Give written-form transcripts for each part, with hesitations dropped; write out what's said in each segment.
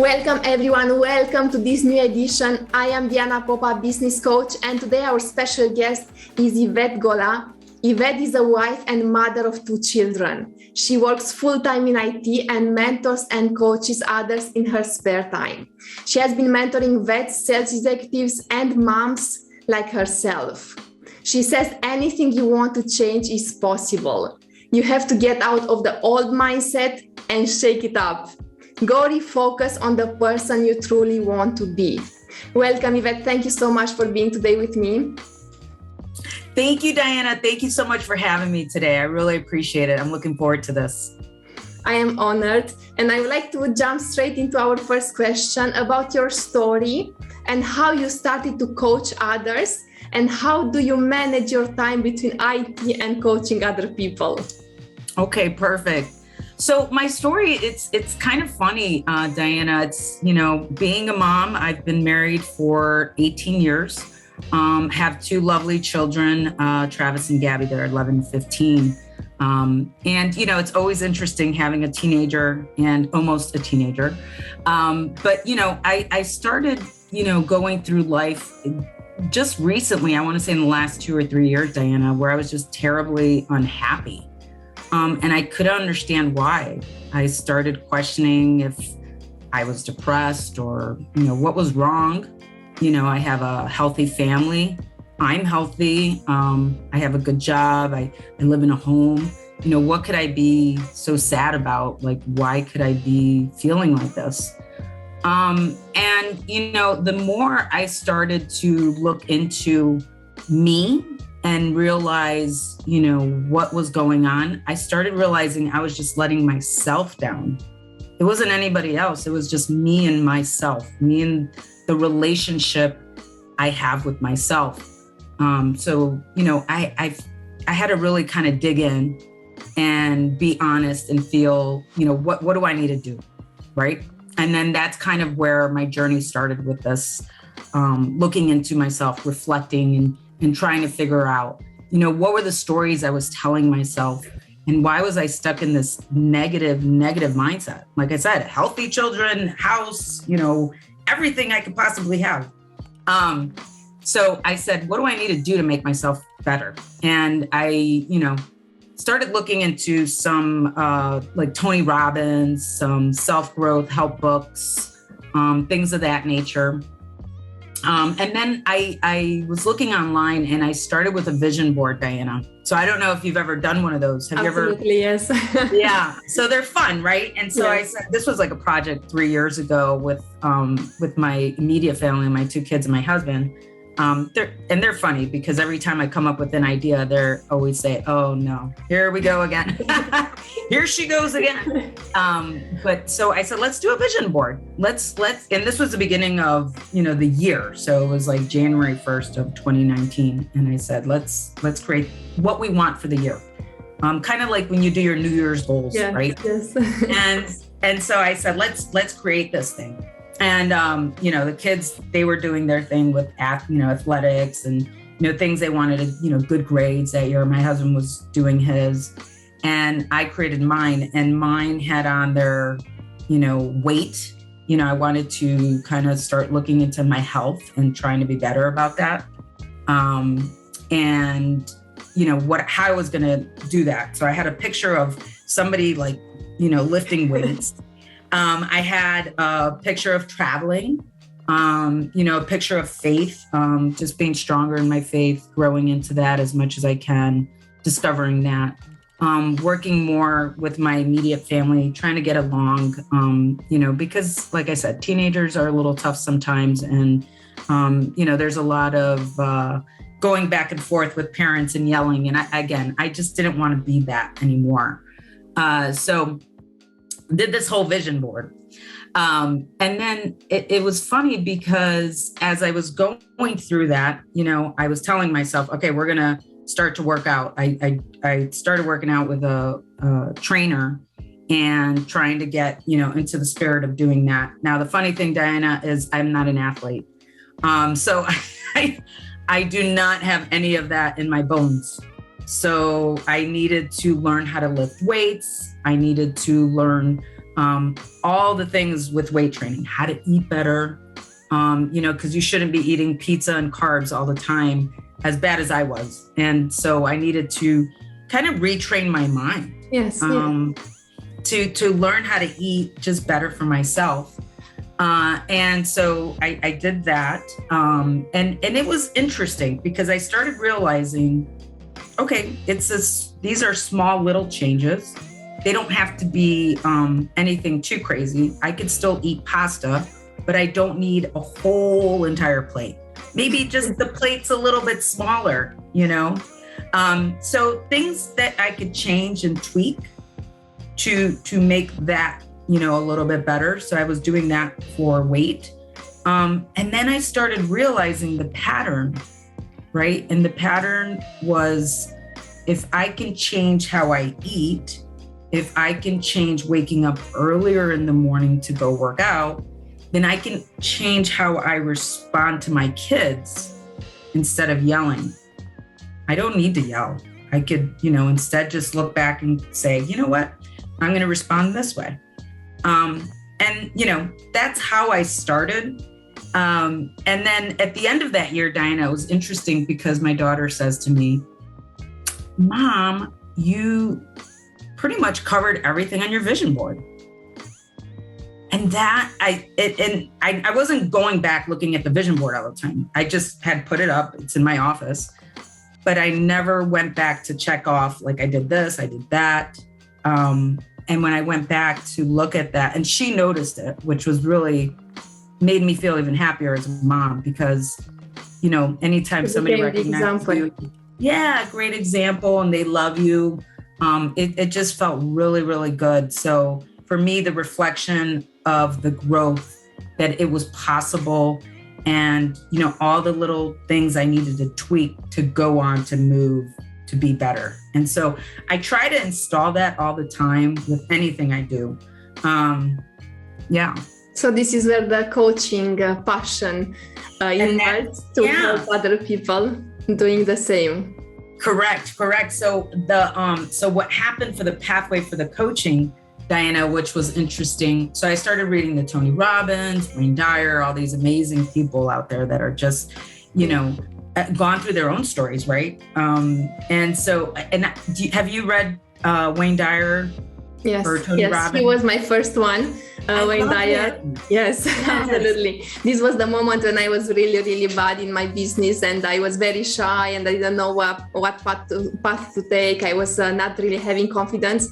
Welcome everyone, welcome to this new edition. I am Diana Popa, business coach, and today our special guest is Yvette Golla. Yvette is a wife and mother of 2 children. She works full-time in IT and mentors and coaches others in her spare time. She has been mentoring vets, sales executives, and moms like herself. She says anything you want to change is possible. You have to get out of the old mindset and shake it up. Go refocus on the person you truly want to be. Welcome, Yvette. Thank you so much for being today with me. Thank you, Diana. Thank you so much for having me today. I really appreciate it. I'm looking forward to this. I am honored. And I would like to jump straight into our first question about your story and how you started to coach others and how do you manage your time between IT and coaching other people? Okay, perfect. So my story, it's kind of funny, Diana. It's, being a mom, I've been married for 18 years, have 2 lovely children, Travis and Gabby, they're 11 and 15. And, it's always interesting having a teenager and almost a teenager. But, I started, going through life just recently, I want to say in the last 2 or 3 years, Diana, where I was just terribly unhappy. And I couldn't understand why. I started questioning if I was depressed or, what was wrong. I have a healthy family. I'm healthy. I have a good job. I live in a home. What could I be so sad about? Like, why could I be feeling like this? And, the more I started to look into me and realize, what was going on, I started realizing I was just letting myself down. It wasn't anybody else. It was just me and myself, me and the relationship I have with myself. So, I had to really kind of dig in and be honest and feel, what do I need to do, right? And then that's kind of where my journey started with this, looking into myself, reflecting and trying to figure out, what were the stories I was telling myself and why was I stuck in this negative mindset? Like I said, healthy children, house, everything I could possibly have. So I said, what do I need to do to make myself better? And I, started looking into some like Tony Robbins, some self-growth help books, things of that nature. And then I was looking online and I started with a vision board, Diana. So I don't know if you've ever done one of those. Have Absolutely, you ever? Yes. Yeah. So they're fun, right? And so Yes. I said, this was like a project 3 years ago with my immediate family, my 2 kids and my husband. They're funny because every time I come up with an idea, they're always say, oh no, here we go again. Here she goes again. But so I said, let's do a vision board. Let's, and this was the beginning of, the year. So it was like January 1st of 2019. And I said, let's create what we want for the year. Kind of like when you do your New Year's goals, Yes, right? Yes. And so I said, let's create this thing. And, the kids, they were doing their thing with, athletics and, things they wanted, good grades that year. My husband was doing his and I created mine, and mine had on their, weight. I wanted to kind of start looking into my health and trying to be better about that. And, how I was going to do that. So I had a picture of somebody like, lifting weights. I had a picture of traveling, a picture of faith, just being stronger in my faith, growing into that as much as I can, discovering that, working more with my immediate family, trying to get along, because like I said, teenagers are a little tough sometimes. And, there's a lot of going back and forth with parents and yelling. And I just didn't want to be that anymore. So did this whole vision board. And then it was funny because as I was going through that, I was telling myself, okay, we're going to start to work out. I started working out with a trainer and trying to get, into the spirit of doing that. Now, the funny thing, Diana, is I'm not an athlete. So I do not have any of that in my bones. So I needed to learn how to lift weights. I needed to learn all the things with weight training, how to eat better, because you shouldn't be eating pizza and carbs all the time, as bad as I was. And so I needed to kind of retrain my mind. Yes. To learn how to eat just better for myself. And so I did that. And it was interesting because I started realizing, okay, these are small little changes. They don't have to be anything too crazy. I could still eat pasta, but I don't need a whole entire plate. Maybe just the plate's a little bit smaller, So things that I could change and tweak to make that, a little bit better. So I was doing that for weight. And then I started realizing the pattern, right? And the pattern was, if I can change how I eat, if I can change waking up earlier in the morning to go work out, then I can change how I respond to my kids instead of yelling. I don't need to yell. I could, instead just look back and say, you know what? I'm going to respond this way. And that's how I started. And then at the end of that year, Diana, it was interesting because my daughter says to me, Mom, you pretty much covered everything on your vision board. And that I wasn't going back looking at the vision board all the time. I just had put it up. It's in my office, but I never went back to check off, like I did this, I did that. And when I went back to look at that, and she noticed it, which was really made me feel even happier as a mom, because, anytime somebody recognizes you, great example, and they love you, it just felt really, really good. So for me, the reflection of the growth, that it was possible, and, all the little things I needed to tweak to go on to move to be better. And so I try to install that all the time with anything I do. So this is where the coaching passion invites to help other people doing the same. Correct. So so what happened for the pathway for the coaching, Diana, which was interesting. So I started reading the Tony Robbins, Wayne Dyer, all these amazing people out there that are just, gone through their own stories, right? And so, have you read Wayne Dyer? Yes, or Tony Robbins? He was my first one. Wayne Dyer. Yes, absolutely. This was the moment when I was really, really bad in my business, and I was very shy, and I didn't know what path to take. I was not really having confidence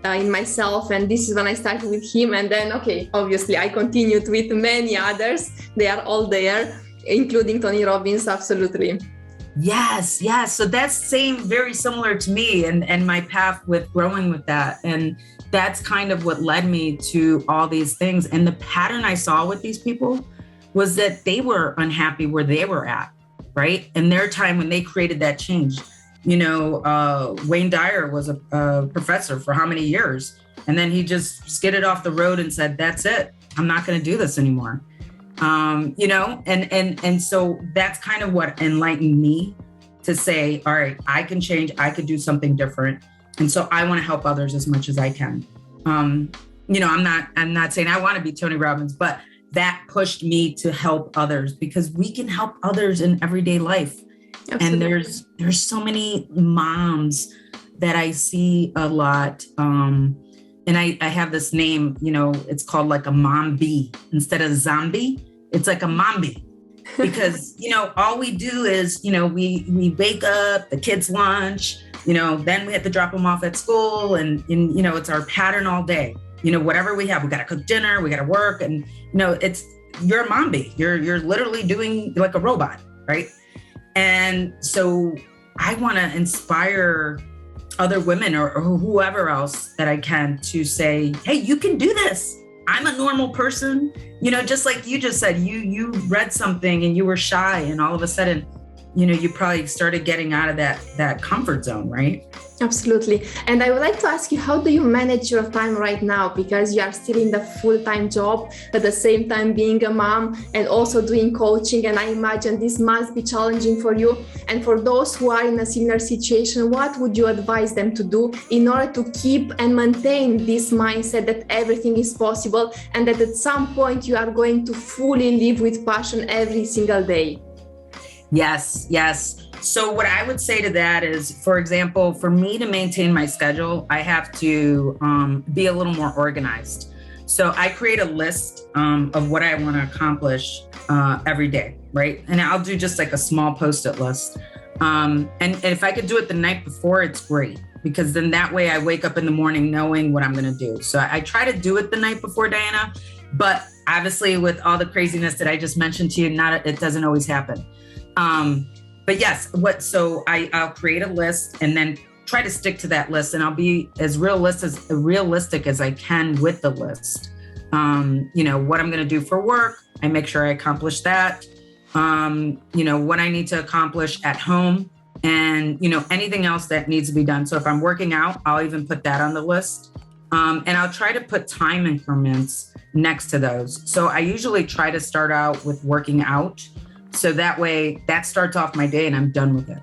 in myself, and this is when I started with him. And then, obviously, I continued with many others. They are all there, including Tony Robbins, absolutely. Yes. So that's very similar to me and my path with growing with that. And that's kind of what led me to all these things. And the pattern I saw with these people was that they were unhappy where they were at, right? In their time when they created that change. Wayne Dyer was a professor for how many years? And then he just skidded off the road and said, that's it. I'm not going to do this anymore. And so that's kind of what enlightened me to say, all right, I can change, I could do something different. And so I want to help others as much as I can. I'm not saying I want to be Tony Robbins, but that pushed me to help others, because we can help others in everyday life. Absolutely. And there's so many moms that I see a lot. And I have this name, it's called like a mom bee. Instead of zombie, it's like a mom bee. Because, all we do is, we wake up, the kids lunch, then we have to drop them off at school. And it's our pattern all day. Whatever we have, we got to cook dinner, we got to work. And, you're a mom bee. You're literally doing like a robot, right? And so I want to inspire other women or whoever else that I can to say, hey, you can do this. I'm a normal person, just like you just said, you read something and you were shy, and all of a sudden you probably started getting out of that comfort zone, right? Absolutely. And I would like to ask you, how do you manage your time right now? Because you are still in the full-time job, at the same time being a mom and also doing coaching. And I imagine this must be challenging for you. And for those who are in a similar situation, what would you advise them to do in order to keep and maintain this mindset that everything is possible and that at some point you are going to fully live with passion every single day? Yes. So what I would say to that is, for example, for me to maintain my schedule, I have to be a little more organized. So I create a list of what I want to accomplish every day, right? And I'll do just like a small Post-it list. And if I could do it the night before, it's great, because then that way I wake up in the morning knowing what I'm going to do. So I try to do it the night before, Diana, but obviously with all the craziness that I just mentioned to you, it doesn't always happen. But yes, I'll create a list and then try to stick to that list, and I'll be as realistic as I can with the list. What I'm going to do for work, I make sure I accomplish that. What I need to accomplish at home, and, anything else that needs to be done. So if I'm working out, I'll even put that on the list. And I'll try to put time increments next to those. So I usually try to start out with working out. So that way that starts off my day and I'm done with it.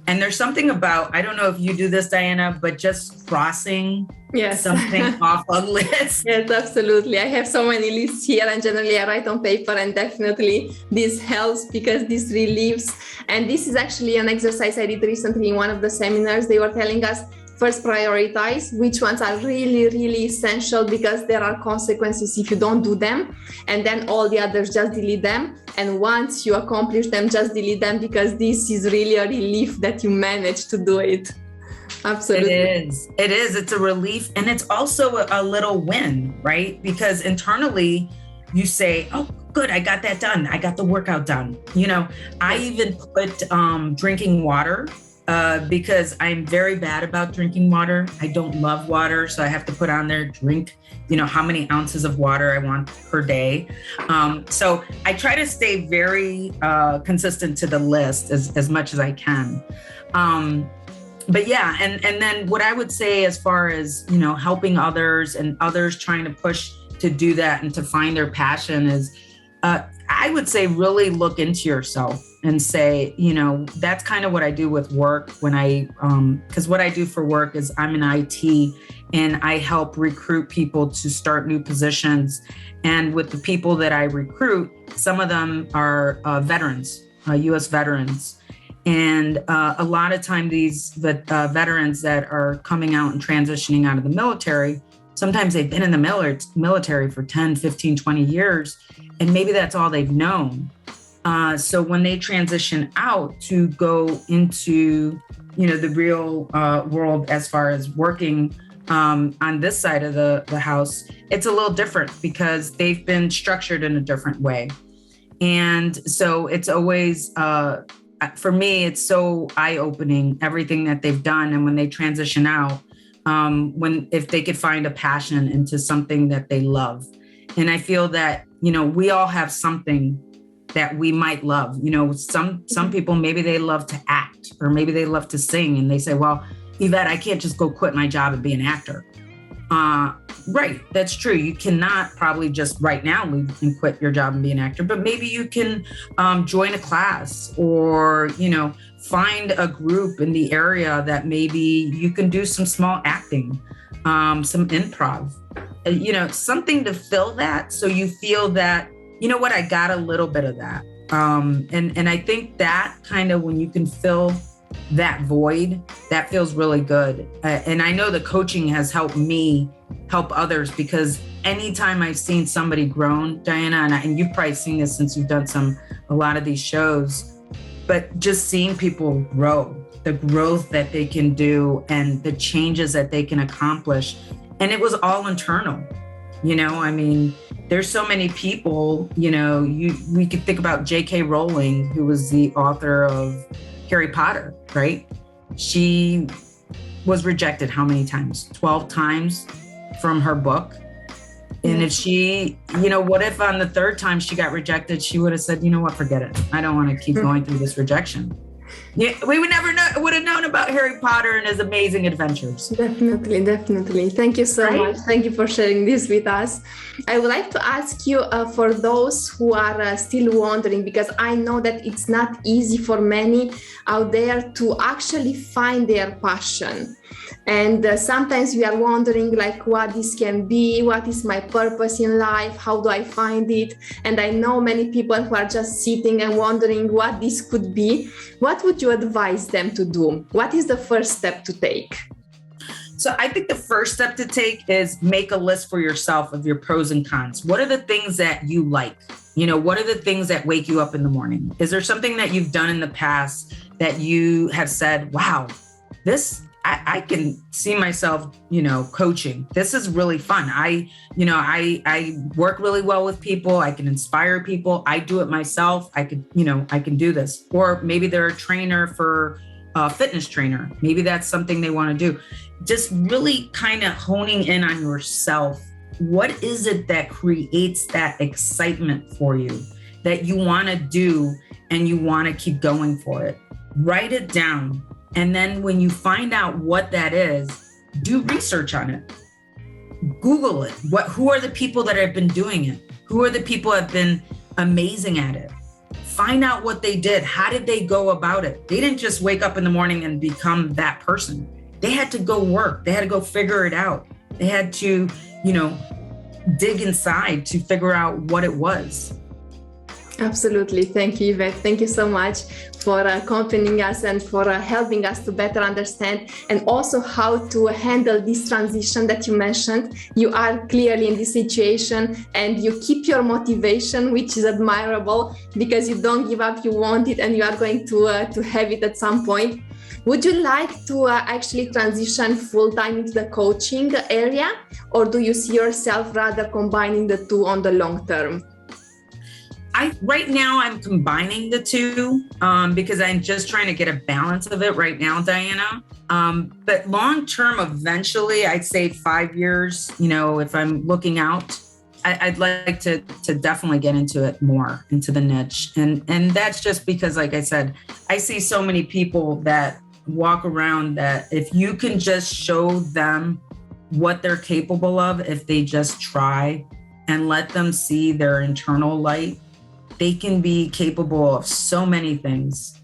And there's something about, I don't know if you do this, Diana, but just crossing something off a list. Yes, absolutely. I have so many lists here, and generally I write on paper, and definitely this helps because this relieves. And this is actually an exercise I did recently in one of the seminars. They were telling us, first, prioritize which ones are really, really essential, because there are consequences if you don't do them. And then all the others, just delete them. And once you accomplish them, just delete them, because this is really a relief that you managed to do it. Absolutely. It is. It's a relief. And it's also a little win, right? Because internally you say, oh, good, I got that done. I got the workout done. I even put drinking water. Because I'm very bad about drinking water. I don't love water. So I have to put on there, drink, how many ounces of water I want per day. So I try to stay very consistent to the list as much as I can. But yeah, and then what I would say as far as, helping others and others trying to push to do that and to find their passion is, I would say really look into yourself and say, that's kind of what I do with work because what I do for work is I'm in IT and I help recruit people to start new positions. And with the people that I recruit, some of them are veterans, US veterans. And a lot of time these veterans that are coming out and transitioning out of the military, sometimes they've been in the military for 10, 15, 20 years, and maybe that's all they've known. So when they transition out to go into, the real world as far as working on this side of the house, it's a little different because they've been structured in a different way. And so it's always, for me, it's so eye-opening, everything that they've done. And when they transition out, if they could find a passion into something that they love. And I feel that, we all have something that we might love. Some people, maybe they love to act, or maybe they love to sing. And they say, well, Yvette, I can't just go quit my job and be an actor. Right. That's true. You cannot probably just right now leave and quit your job and be an actor, but maybe you can join a class or, find a group in the area that maybe you can do some small acting, some improv, something to fill that. So you feel that, I got a little bit of that. And I think that kind of when you can fill that void, that feels really good. And I know the coaching has helped me help others, because anytime I've seen somebody grown, Diana, and you've probably seen this since you've done a lot of these shows, but just seeing people grow, the growth that they can do and the changes that they can accomplish. And it was all internal. There's so many people, we could think about J.K. Rowling, who was the author of Harry Potter, right? She was rejected how many times? 12 times from her book. And if she, what if on the third time she got rejected, she would have said, forget it. I don't want to keep going through this rejection. Yeah, we would have known about Harry Potter and his amazing adventures. Definitely. Thank you so much. Thank you for sharing this with us. I would like to ask you for those who are still wondering, because I know that it's not easy for many out there to actually find their passion. And sometimes we are wondering like what this can be, what is my purpose in life, how do I find it? And I know many people who are just sitting and wondering what this could be. What would you advise them to do? What is the first step to take? So I think the first step to take is make a list for yourself of your pros and cons. What are the things that you like? What are the things that wake you up in the morning? Is there something that you've done in the past that you have said, wow, I can see myself, coaching. This is really fun. I work really well with people. I can inspire people. I do it myself. I can do this. Or maybe they're a trainer for a fitness trainer. Maybe that's something they want to do. Just really kind of honing in on yourself. What is it that creates that excitement for you that you want to do and you want to keep going for it? Write it down. And then when you find out what that is, do research on it. Google it. Who are the people that have been doing it? Who are the people that have been amazing at it? Find out what they did. How did they go about it? They didn't just wake up in the morning and become that person. They had to go work. They had to go figure it out. They had to, dig inside to figure out what it was. Absolutely. Thank you, Yvette. Thank you so much for accompanying us and for helping us to better understand and also how to handle this transition that you mentioned. You are clearly in this situation and you keep your motivation, which is admirable because you don't give up, you want it, and you are going to have it at some point. Would you like to actually transition full-time into the coaching area, or do you see yourself rather combining the two on the long term? Right now, I'm combining the two because I'm just trying to get a balance of it right now, Diana. But long term, eventually, I'd say 5 years, if I'm looking out, I'd like to definitely get into it more, into the niche. And that's just because, like I said, I see so many people that walk around that if you can just show them what they're capable of, if they just try and let them see their internal light, they can be capable of so many things,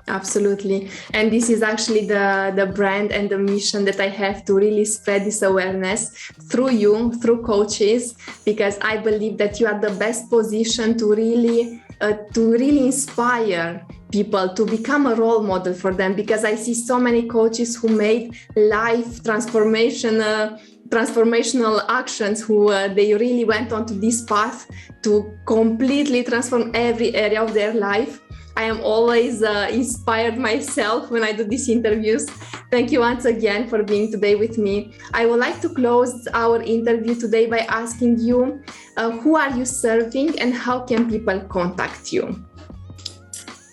Absolutely. And this is actually the brand and the mission that I have, to really spread this awareness through you, through coaches, because I believe that you are the best position to really inspire people, to become a role model for them, because I see so many coaches who made life transformational actions, who they really went onto this path to completely transform every area of their life. I am always inspired myself when I do these interviews. Thank you once again for being today with me. I would like to close our interview today by asking you, who are you serving and how can people contact you?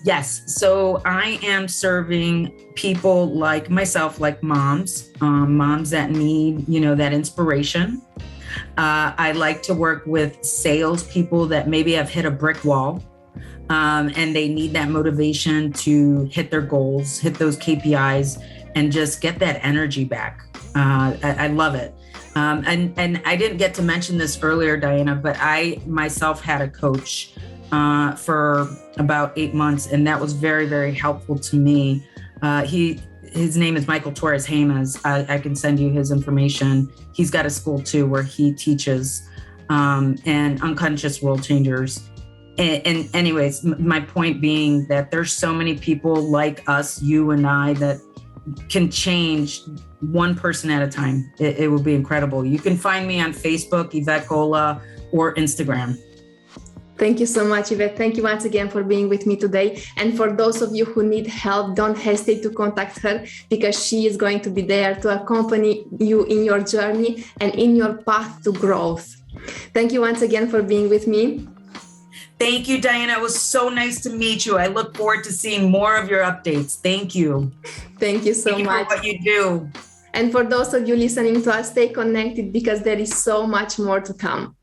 Yes. So I am serving people like myself, like moms that need, that inspiration. I like to work with salespeople that maybe have hit a brick wall and they need that motivation to hit their goals, hit those KPIs, and just get that energy back. I love it. And I didn't get to mention this earlier, Diana, but I myself had a coach for about 8 months, and that was very, very helpful to me. His name is Michael Torres Hamas. I can send you his information. He's got a school too where he teaches and unconscious world changers. And anyways, my point being that there's so many people like us, you and I, that can change one person at a time. It would be incredible. You can find me on Facebook, Yvette Golla, or Instagram. Thank you so much, Yvette. Thank you once again for being with me today. And for those of you who need help, don't hesitate to contact her, because she is going to be there to accompany you in your journey and in your path to growth. Thank you once again for being with me. Thank you, Diana. It was so nice to meet you. I look forward to seeing more of your updates. Thank you. Thank you so much for what you do. And for those of you listening to us, stay connected because there is so much more to come.